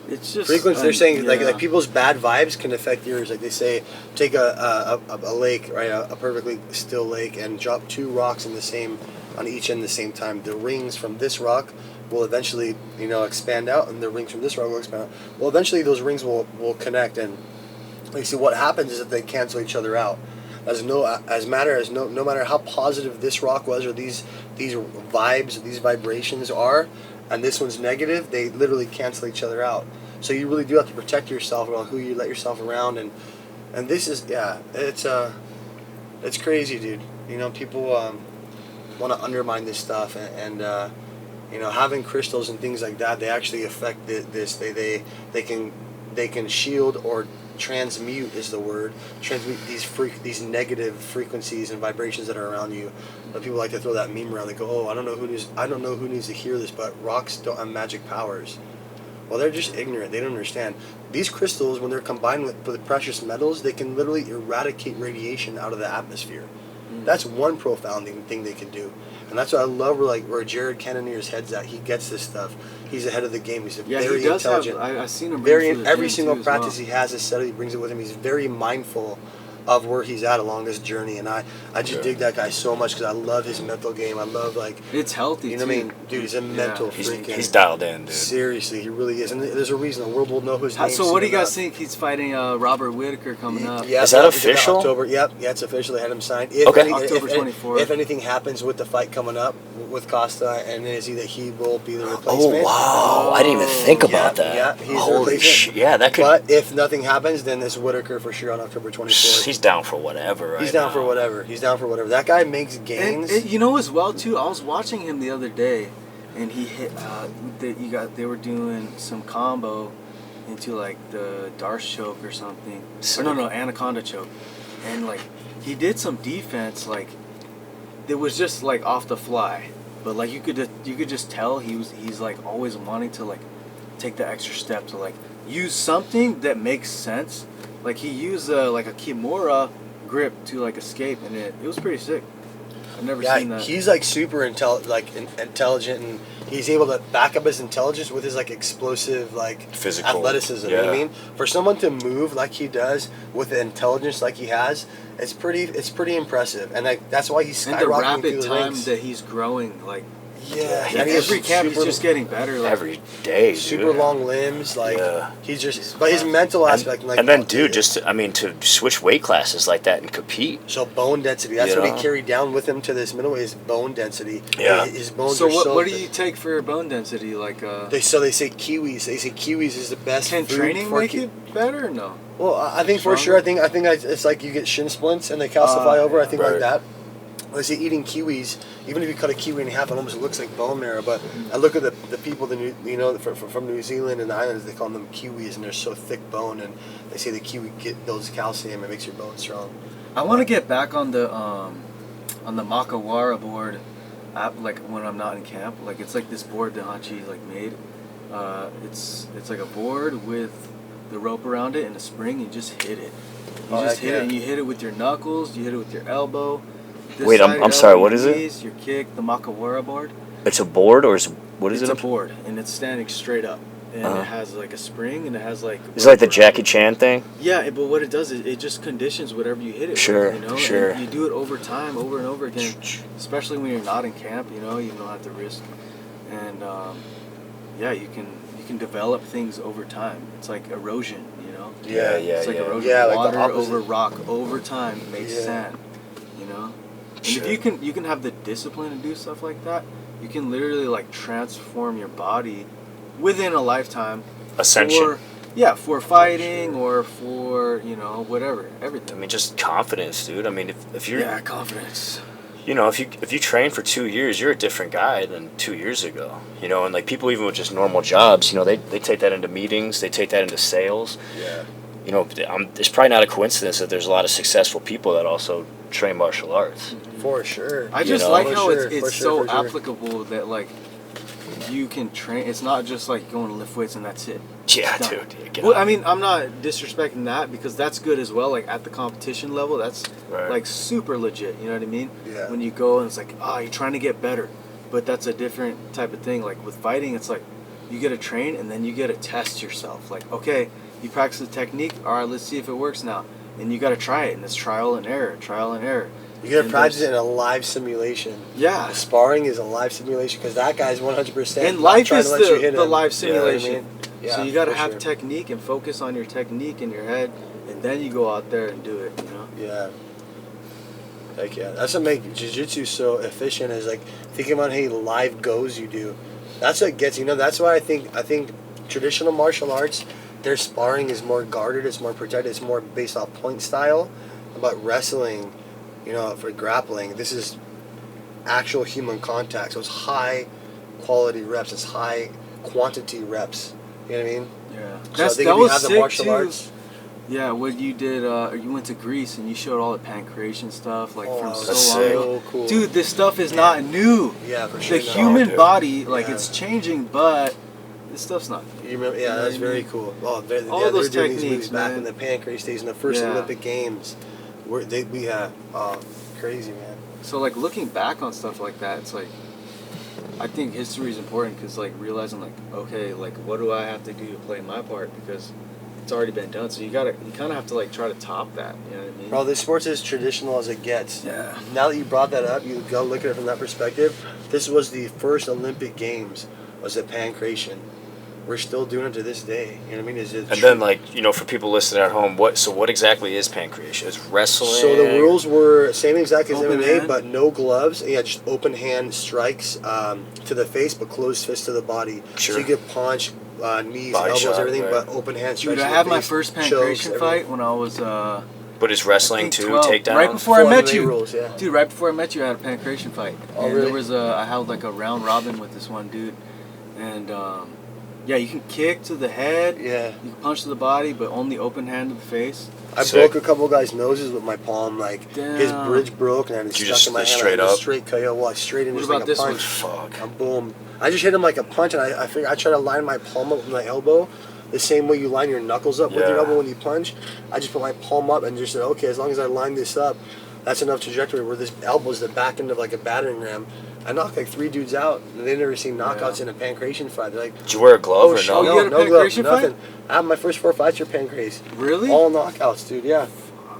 it's just frequency. They're saying like people's bad vibes can affect yours. Like they say, take a lake, right, a perfectly still lake, and drop two rocks on each end at the same time. The rings from this rock will eventually expand out, and the rings from this rock will expand out. Well, eventually those rings will connect, and like, see what happens is that they cancel each other out. No matter how positive this rock was, or these vibes, these vibrations are, and this one's negative, they literally cancel each other out. So you really do have to protect yourself around who you let yourself around, and this is it's crazy, dude. People want to undermine this stuff, and having crystals and things like that, they actually affect this. They can shield or transmute is the word. Transmute these negative frequencies and vibrations that are around you. But people like to throw that meme around. They go, "Oh, I don't know who needs to hear this, but rocks don't have magic powers." Well, they're just ignorant. They don't understand. These crystals, when they're combined with precious metals, they can literally eradicate radiation out of the atmosphere. That's one profound thing they can do. And that's what I love where Jared Cannonier's head's at. He gets this stuff. He's ahead of the game. He's very intelligent. I've seen him every single practice he has is set up. He brings it with him. He's very mindful of where he's at along this journey, and I just dig that guy so much because I love his mental game. I love it's healthy. You know what I mean, dude? He's a mental freak. He's dialed in, dude. Seriously, he really is, and there's a reason the world will know his name. So what do you guys think? He's fighting Robert Whitaker coming up. Yeah, is that official? October. Yep, yeah, it's official. They had him signed. October 24th. If anything happens with the fight coming up with Costa and Izzy, that he will be the replacement. Oh wow! I didn't even think about that. Yeah, he's holy shit! Yeah, that could. But if nothing happens, then it's Whitaker for sure on October 24th. He's down for whatever. He's down for whatever. He's down for whatever. That guy makes gains. And as well too, I was watching him the other day, and he hit. They were doing some combo into like the Darce choke or something. Or no, Anaconda choke, and like he did some defense. Like it was just like off the fly, but like you could just tell he's like always wanting to like take the extra step to like use something that makes sense. Like he used like a Kimura grip to like escape, and it was pretty sick. I've never seen that. He's like super intelligent, and he's able to back up his intelligence with his like explosive like physical athleticism. Yeah. You know what I mean? For someone to move like he does with the intelligence like he has, it's pretty impressive, and like that's why he's skyrocketing and the rapid through the time ranks. that he's growing, like and every camp he's just getting better. Like, every day, super dude. long limbs, like he's just. But his mental aspect, like, and then, dude, to switch weight classes like that and compete. So bone density. That's what he carried down with him to this middleweight. Is bone density. Yeah. His bones. So are what do you take for bone density? Like they say kiwis. They say kiwis is the best. Can food training for make it better or no? Well, I think for sure. I think it's like you get shin splints and they calcify over. I think like that. They say eating kiwis, even if you cut a kiwi in half, it almost looks like bone marrow. But I look at the people from New Zealand and the islands, they call them kiwis, and they're so thick bone, and they say the kiwi builds calcium and makes your bone strong. I want to get back on the Makawara board, like when I'm not in camp. Like it's like this board that Hachi like made. It's like a board with the rope around it and a spring. You just hit it. You just hit it, and you hit it with your knuckles. You hit it with your elbow. Wait, I'm sorry. What is it? Your kick, the Makawara board. It's a board, or what is it? It's a board, and it's standing straight up, and it has like a spring, and it has like. Is it like the Jackie Chan thing? Yeah, but what it does is it just conditions whatever you hit it. Sure, with, you know? sure. And you do it over time, over and over again, especially when you're not in camp. You know, you don't have to risk, and you can develop things over time. It's like erosion, you know. Yeah. It's like erosion. Yeah, like water the opposite. over rock over time makes sand. You know. And Sure. if you can have the discipline to do stuff like that, you can literally like transform your body within a lifetime. Ascension. For fighting or for, whatever, everything. I mean, just confidence, dude. I mean, if you're confidence. if you train for 2 years, you're a different guy than 2 years ago. And like people even with just normal jobs, they take that into meetings, they take that into sales. Yeah. It's probably not a coincidence that there's a lot of successful people that also train martial arts. For sure. I just like how it's so sure. applicable that like you can train. It's not just like going to lift weights and that's it. Yeah, It's dude. Well, I mean, I'm not disrespecting that because that's good as well. Like at the competition level, that's like super legit. You know what I mean? Yeah. When you go and it's like, you're trying to get better, but that's a different type of thing. Like with fighting, it's like you get to train and then you get to test yourself. Like, okay, you practice the technique. All right, let's see if it works now. And you got to try it, and it's trial and error. You got to practice it in a live simulation. Yeah. Sparring is a live simulation because that guy's 100%. And life is the live You know what I simulation. mean? Yeah, so you got to have sure. technique and focus on your technique in your head, and then you go out there and do it, Yeah. Heck yeah. That's what makes jiu-jitsu so efficient is like thinking about how many live goes you do. That's what gets, that's why I think traditional martial arts, their sparring is more guarded, it's more protected, it's more based off point style. But wrestling, for grappling, this is actual human contact. So it's high quality reps, it's high quantity reps. You know what I mean? Yeah. So I think if you have the martial arts. Yeah, what you did, you went to Greece and you showed all the pancreation stuff, like from that's so long sick. ago. Cool. Dude, this stuff is not new. Yeah, for sure. The human body, like Yeah. it's changing, but this stuff's not new. You remember? Yeah, that's very cool. Oh, All those they're doing these techniques, movies back man. in the pancreas days in the first Olympic Games. Crazy, man. So like looking back on stuff like that, it's like I think history is important because like realizing like okay, like what do I have to do to play my part because it's already been done. So you kind of have to like try to top that. You know what I mean? Bro, this sport's as traditional as it gets. Yeah. Now that you brought that up, you go look at it from that perspective. This was the first Olympic Games. Was at pancreation. We're still doing it to this day. You know what I mean? Then, like, for people listening at home, what exactly is pancreation? Is wrestling? So the rules were same exact as Open MMA, hand? but no gloves. Yeah, just open hand strikes to the face, but closed fist to the body. Sure. So you get punch, knees, Body elbows, shot, everything, right. but open hand strikes. Dude, I to the had my face, first chokes, pancreation everything. fight when I was But is wrestling too 12. takedown? Right before I met you, rules, yeah. dude. Right before I met you, I had a pancreation fight. Oh, and really? There was I held like a round robin with this one dude, and yeah, you can kick to the head. Yeah. You can punch to the body, but only open hand to the face. I broke a couple guys' noses with my palm. Like his Damn. bridge broke, and I was You stuck just in my hand. straight I up? straight KO. Well, straight in What just about like a this one? punch. Fuck. And boom! I just hit him like a punch, and I figured I try to line my palm up with my elbow, the same way you line your knuckles up with your Yeah. elbow when you punch. I just put my palm up and just said, okay, as long as I line this up, that's enough trajectory where this elbow is the back end of like a battering ram. I knocked like 3 dudes out. And they've never seen knockouts in a pancreation fight. They're like, Did you wear a glove or shit, no? you had a no glove, pancreation nothing. fight? I have my first 4 fights are pancreas. Really? All knockouts, dude. Yeah,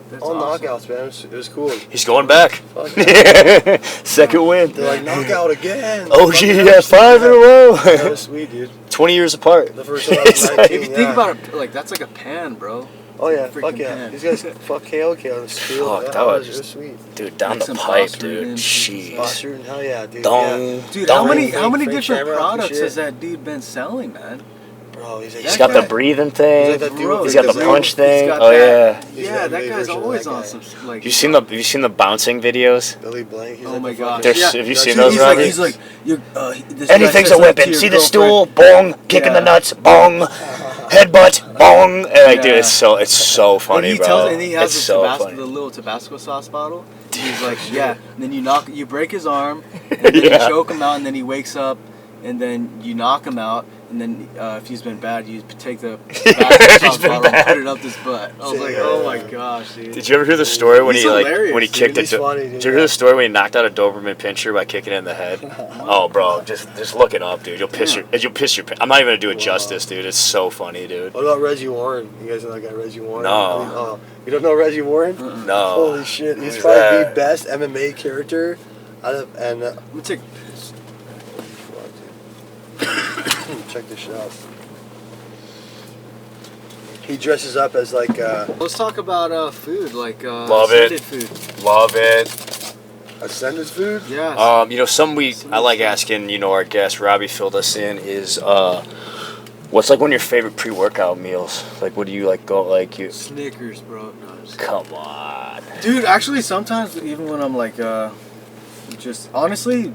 That's all awesome. knockouts, man. It was cool. He's going back. Fuck yeah. Second win. They're like, knockout again. Oh, Fuck gee, yeah, yeah, 5 in a row. That was sweet, dude. 20 years apart. The first one I was 19, If you think yeah. about it, like that's like a pan, bro. Oh yeah, Freaking fuck yeah. pan. These guys fuck KO the steel. Fuck, Yeah, that was it was sweet. Dude, down Like the some pipe, boss dude. rhythm. Jeez. Boss shooting, hell yeah, dude. Dong. Yeah. Dude, Dong. how many Frank different Shamrock and products shit. has that dude been selling, man? Bro, he's like, He's That got the guy- breathing thing. He's like that dude Bro, with He's got the zero. punch He's thing. got Oh, that- yeah. He's Yeah, the that MMA guy's version of always that on guy. some like. You seen the bouncing videos? Billy Blank. He's Oh like my the gosh! fucking- There's- Yeah. have you seen Dude, those, he's like, Robbie? he's like, this guy Anything's says a that weapon. to your See the girlfriend. stool? Bong. Kick in the Yeah. nuts. Bong. Headbutt. Bong. And like, dude, Yeah. it's so funny, and he bro. tells, and he has It's the, so Tabasco, funny. the little Tabasco sauce bottle. And he's like, yeah. And then you break his arm, and then Yeah. you choke him out, and then he wakes up, and then you knock him out, and then if he's been bad, you take the Tabasco sauce been bottle and bad. put it up his butt. I was like, Yeah. oh my gosh, dude. Did you ever hear the story when He's he hilarious, when he dude. kicked He's it? funny, dude. Did you ever hear the story when he knocked out a Doberman pincher by kicking it in the head? Oh, bro, just look it up, dude. You'll piss your. I'm not even gonna do it justice, dude. It's so funny, dude. What about Reggie Warren? You guys know that guy, Reggie Warren? No. Oh, you don't know Reggie Warren? No. Holy shit, he's Who's probably that? the best MMA character out of, and Let me take. check this shit out. He dresses up as like Let's talk about food, like Love it. ascended food. Love it. Ascended food. Yeah. Something I like asking, our guest Robbie filled us in is what's like one of your favorite pre-workout meals? Like, what do you like go like you? Snickers, bro. No, I'm just Come on. Dude, actually, sometimes even when I'm like, just honestly,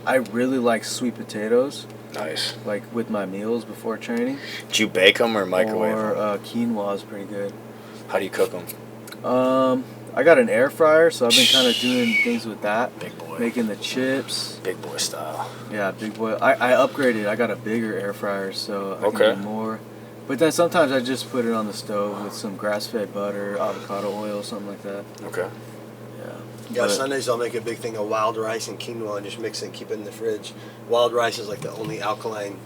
I really like sweet potatoes, Nice. like with my meals before training. Did you bake them or microwave Or them? quinoa is pretty good. How do you cook them? I got an air fryer, so I've been kind of doing things with that, Big boy. making the chips. Big boy style. Yeah, big boy. I upgraded. I got a bigger air fryer, so I Okay. can do more. But then sometimes I just put it on the stove with some grass-fed butter, avocado oil, something like that. Okay. Yeah, But- Sundays I'll make a big thing of wild rice and quinoa and just mix it and keep it in the fridge. Wild rice is like the only alkaline.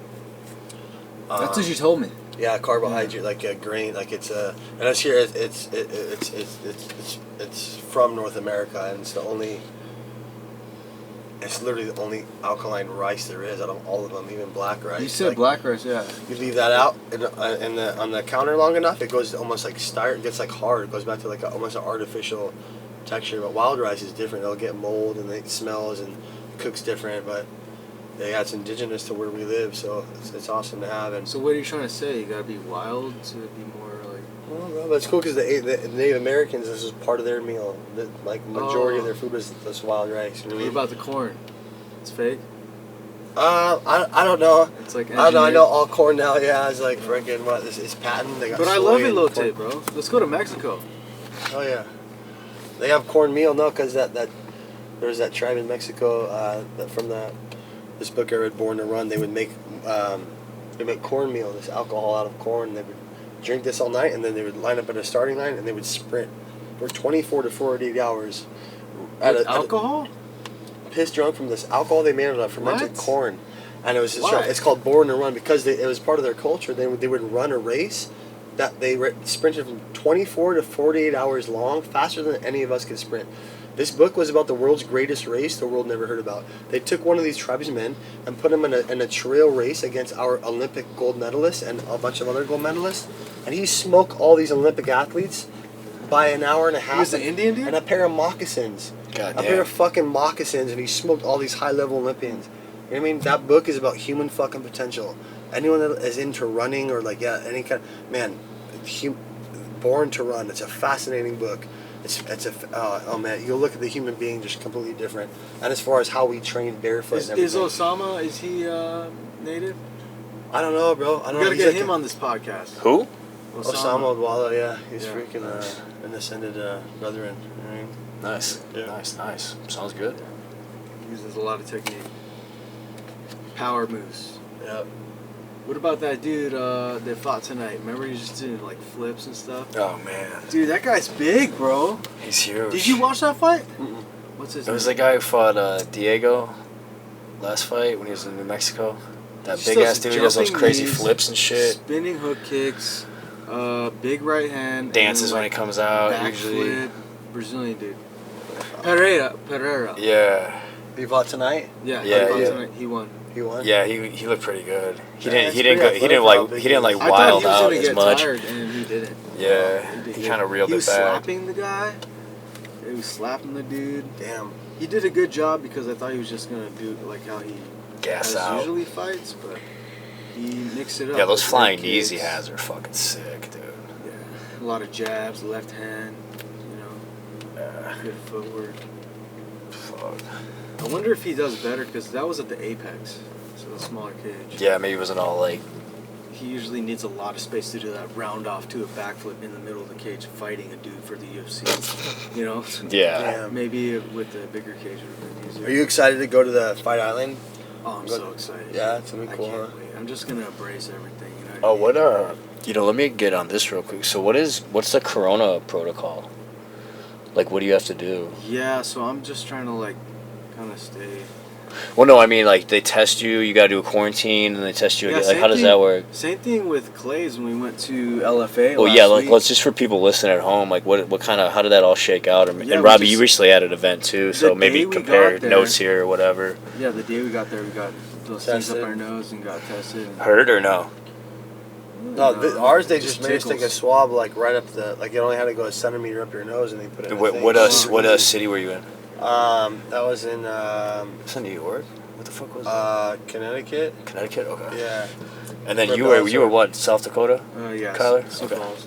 That's what you told me. Yeah, carbohydrate, like a grain, like it's a. And it's here. It's from North America, and it's the only. It's literally the only alkaline rice there is out of all of them, even black rice. You said like, black rice, yeah. You leave that out on the counter long enough, it goes almost like it gets like hard. It goes back to like almost an artificial texture. But wild rice is different. It'll get mold and it smells and cooks different. But yeah, it's indigenous to where we live, so it's awesome to have. And So what are you trying to say? You gotta be wild to be more like. well, no, but it's cool because the Native Americans, this is part of their meal. The majority of their food was this wild rice. You know What what I mean? about the corn? It's fake. I don't know. It's like. I don't know. I engineered? know all corn now. Yeah, it's like freaking what? This is patent. They got But I soy love and elote, corn. bro. Let's go to Mexico. Oh yeah, they have cornmeal. No, because that there's that tribe in Mexico from this book I read, Born to Run. They would make cornmeal, this alcohol out of corn. They would drink this all night, and then they would line up at a starting line, and they would sprint for 24 to 48 hours. Alcohol? Pissed drunk from this alcohol they made out of fermented What? corn, and it was just Why? it's called Born to Run because it was part of their culture. They would run a race that they sprinted from 24 to 48 hours long, faster than any of us could sprint. This book was about the world's greatest race the world never heard about. They took one of these tribesmen and put him in a trail race against our Olympic gold medalists and a bunch of other gold medalists, and he smoked all these Olympic athletes by an hour and a half. He was the Indian dude? And a pair of moccasins. God A pair of fucking moccasins, and he smoked all these high-level Olympians. You know what I mean? That book is about human fucking potential. Anyone that is into running or like any kind, man, Born to Run. It's a fascinating book. it's a oh man, you look at the human being just completely different. And as far as how we train barefoot and Is everything, Osama, is he native? I don't know, bro. I don't We know. gotta get him on this podcast. Who? Osama Odwalla, yeah, he's Yeah. freaking an ascended brethren. You know what I mean? Nice. Yeah. Nice. Sounds good. He uses a lot of technique. Power moves. Yep. What about that dude that fought tonight? Remember he just did like flips and stuff? Oh man, Dude, that guy's big, bro. he's huge. Did you watch that fight? Mm-mm. What's his It name? was the guy who fought Diego last fight when he was in New Mexico. That He big still ass dude who does those jumping crazy knees, flips and shit. Spinning hook kicks, big right hand. Dances and when then, he comes out back usually. flip. Brazilian dude. Pereira. Yeah. He fought tonight. Yeah, Yeah, he fought yeah. tonight. He won. He won. Yeah, he looked pretty good. He Yeah, didn't he it's didn't pretty go, he didn't athletic, like he didn't like I thought wild he was out gonna as get much. tired, and he didn't. Yeah, did he good. kind of reeled He it was back. slapping the guy. He was slapping the dude. Damn. He did a good job because I thought he was just gonna do like how he Gas has out. usually fights, but he mixed it up. Yeah, those with flying leg knees he kicks. has are fucking sick, dude. Yeah, a lot of jabs, left hand. Good footwork. Fuck. I wonder if he does better because that was at the apex, so a smaller cage. Yeah, maybe it wasn't all like. He usually needs a lot of space to do that round off to a backflip in the middle of the cage, fighting a dude for the UFC. You know? Yeah. Damn. Maybe with the bigger cage would have been easier. Are you excited to go to the Fight Island? Oh, I'm so excited. Yeah, it's gonna be cool, I can't huh? wait. I'm just gonna embrace everything. You know Oh, what I mean? what let me get on this real quick. So what's the Corona protocol? Like, what do you have to do? Yeah, so I'm just trying to like kind of stay. Well, no, I mean like they test you. You got to do a quarantine, and they test you Yeah, again. Like, same how does thing- that work? Same thing with Clay's when we went to LFA. Well, last yeah, like week. let's just for people listening at home, like what kind of how did that all shake out? And, Yeah, and we Robbie, just- you recently had an event too, so The maybe day we compare got there- notes here or whatever. Yeah, the day we got there, we got those things up Tested. our nose and got tested. And Heard or no? No, ours they just made us tickles. take a swab like right up the like you only had to go a centimeter up your nose and they put it. in a What thing. what Oh, city were you in? That was in It's in New York. What the fuck was that? Connecticut. Connecticut. Okay. Yeah. And then Red you were Bells, what? South Dakota. Yeah, Kyler? Sioux Okay. Falls.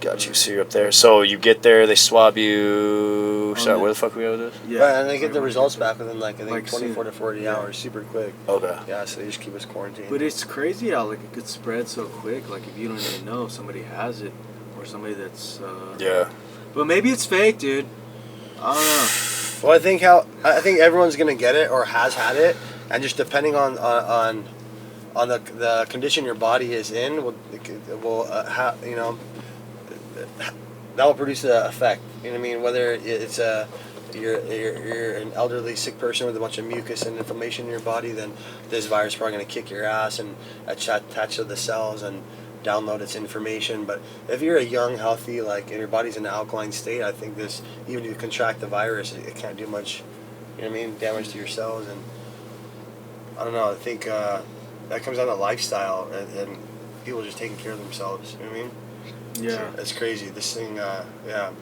Got you. So you're up there. So you get there, they swab you. Sorry, the- where the fuck were we at with this? Yeah, Right, and they get the results back within like I think Like 24 to 40 yeah. hours, super quick. Okay. Yeah, so they just keep us quarantined. But it's crazy how like it could spread so quick. Like if you don't even know if somebody has it or somebody that's. Yeah. But maybe it's fake, dude. I don't know. Well, I think everyone's gonna get it or has had it, and just depending on the condition your body is in, that will produce an effect. You know what I mean? Whether it's you're an elderly sick person with a bunch of mucus and inflammation in your body, then this virus is probably gonna kick your ass and attach to the cells and download its information. But if you're a young, healthy, like, and your body's in an alkaline state, I think this, even if you contract the virus, it can't do much, you know what I mean, damage to your cells. And I don't know, I think that comes down to lifestyle and people just taking care of themselves, you know what I mean? Yeah. It's crazy. This thing, yeah.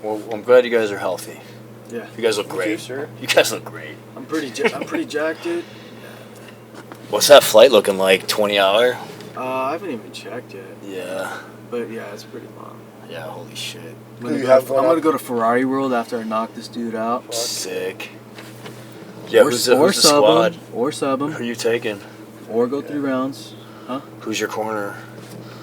Well, I'm glad you guys are healthy. Yeah. You guys look You great. too, sir. You guys look great. I'm pretty jacked, dude. What's that flight looking like? 20-hour? I haven't even checked yet. Yeah. But yeah, it's pretty long. Yeah. Holy shit. Who you have going I'm gonna up? go to Ferrari World after I knock this dude out. Sick. Yeah. Who's the sub squad? him, or sub Who him, are you taking? or go 3 rounds. Who's your corner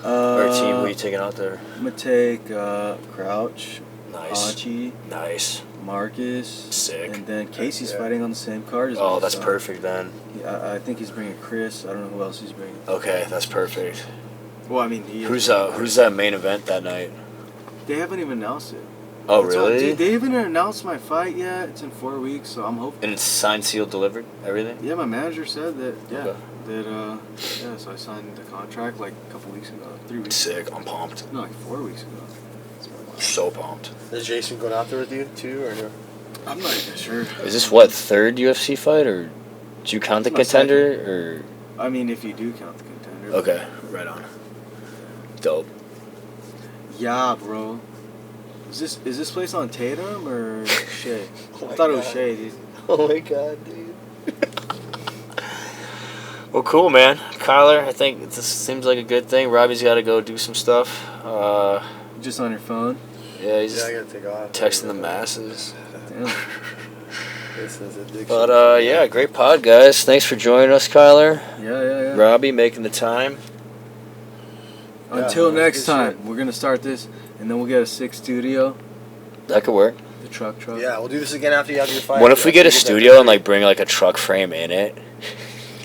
or team? Who are you I'm taking out there? gonna take Crouch, Nice. Archie, Nice. Marcus, Sick. and then Casey's Yeah. fighting on the same card as Oh, me, that's so perfect then. I think he's bringing Chris. I don't know who else he's bringing. Okay, that's perfect. Well, I mean, he is Who's bringing who's that main event that night? They haven't even announced it. Oh, That's why- really? dude, they haven't announced my fight yet. It's in 4 weeks, so I'm hoping. And it's signed, sealed, delivered, everything? Yeah, my manager said that. Yeah, Okay. yeah. So I signed the contract like a couple weeks ago, 3 weeks. Sick. I'm pumped. No, like 4 weeks ago. So pumped. Is Jason going out there with you too, or no? I'm not even sure. Is this what, third UFC fight, or do you count the It's my contender, I mean, if you do count the contender. or? Okay, right on. Dope. Yeah, bro. Is this place on Tatum or Shea? Oh I my thought it was God. Shea, dude. Oh my god, dude. Well, cool, man. Kyler, I think this seems like a good thing. Robbie's got to go do some stuff. just on your phone. Yeah, he's Yeah, just I gotta take off. texting the masses. Damn. This is addiction. But yeah, great pod, guys. Thanks for joining us, Kyler. Yeah. Robbie making the time. Until Yeah, next good time, shit. we're gonna start this, and then we'll get a 6 studio. That could work. The truck. Yeah, we'll do this again after you have your fight. What if we After get a you that studio and like bring like a truck frame in it?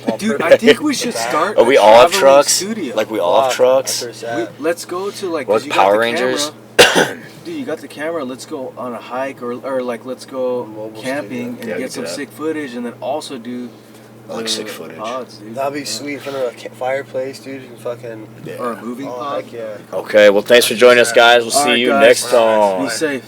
Oh, Dude, perfect. I think we should start. Are we a all have traveling trucks? Studio. Like we all have trucks? That's where it's at. Let's go to like. What 'cause you got Power the Rangers? camera. Dude, you got the camera. Let's go on a hike or like let's go Mobile camping studio. and Yeah, we get do some that. sick footage, and then also do Like the sick footage. pods, dude. That'd be Yeah. sweet in front of a fireplace, dude. You can fucking. Or a moving Oh, pod. heck yeah. Okay, well, thanks for joining us, guys. We'll All see right, you guys. next time. Be safe.